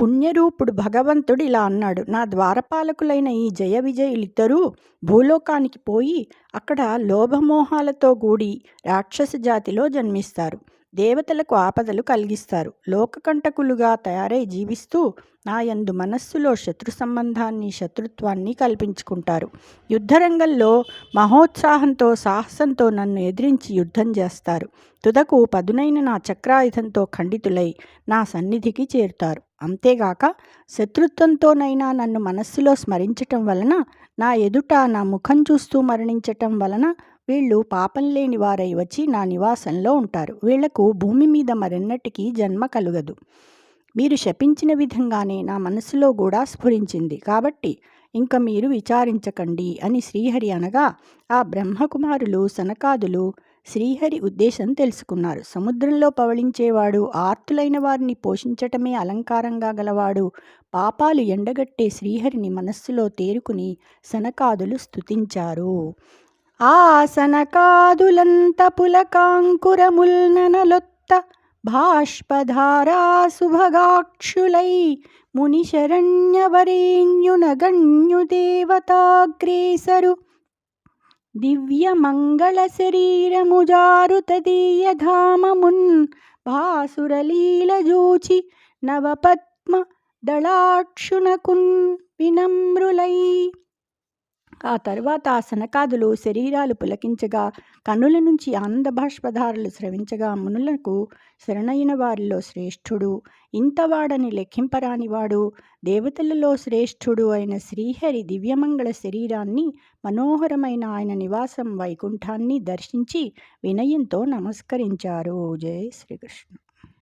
పుణ్యరూపుడు భగవంతుడు ఇలా అన్నాడు, నా ద్వారపాలకులైన ఈ జయ విజయులిద్దరూ భూలోకానికి పోయి అక్కడ లోభమోహాలతో కూడి రాక్షస జాతిలో జన్మిస్తారు. దేవతలకు ఆపదలు కలిగిస్తారు. లోకకంటకులుగా తయారై జీవిస్తూ నాయందు మనస్సులో శత్రు సంబంధాన్ని శత్రుత్వాన్ని కల్పించుకుంటారు. యుద్ధరంగంలో మహోత్సాహంతో సాహసంతో నన్ను ఎదిరించి యుద్ధం చేస్తారు. తుదకు పదునైన నా చక్రాయుధంతో ఖండితులై నా సన్నిధికి చేరుతారు. అంతేగాక శత్రుత్వంతోనైనా నన్ను మనస్సులో స్మరించటం వలన, నా ఎదుట నా ముఖం చూస్తూ మరణించటం వలన వీళ్ళు పాపం లేని వారై వచ్చి నా నివాసంలో ఉంటారు. వీళ్లకు భూమి మీద మరెన్నటికీ జన్మ కలుగదు. మీరు శపించిన విధంగానే నా మనసులో కూడా స్ఫురించింది. కాబట్టి ఇంక మీరు విచారించకండి అని శ్రీహరి అనగా, ఆ బ్రహ్మకుమారులు సనకాదులు శ్రీహరి ఉద్దేశం తెలుసుకున్నారు. సముద్రంలో పవళించేవాడు, ఆర్తులైన వారిని పోషించటమే అలంకారంగా గలవాడు, పాపాలు ఎండగట్టే శ్రీహరిని మనస్సులో తేరుకుని సనకాదులు స్తుతించారు. ఆ సనకాదులంత పులకాంకురముల్ననలొత్త బాష్పధారా సుభగాక్షులై మునిశరణ్యవరేణ్యునగణ్యు దేవతాగ్రేసరు దివ్యమంగళ శరీరము జారుతదీయధామమున్ భాసురలీలజూచి నవపద్మ దళాక్షునకున్ వినమ్రులై. ఆ తర్వాత ఆ సనకాదులు శరీరాలు పులకించగా, కన్నుల నుంచి ఆనంద బాష్పధారలు స్రవించగా, మునులకు శరణైన వారిలో శ్రేష్ఠుడు, ఇంతవాడని లెక్కింపరానివాడు, దేవతలలో శ్రేష్ఠుడు అయిన శ్రీహరి దివ్యమంగళ శరీరాన్ని, మనోహరమైన ఆయన నివాసం వైకుంఠాన్ని దర్శించి వినయంతో నమస్కరించారు. జై శ్రీకృష్ణ.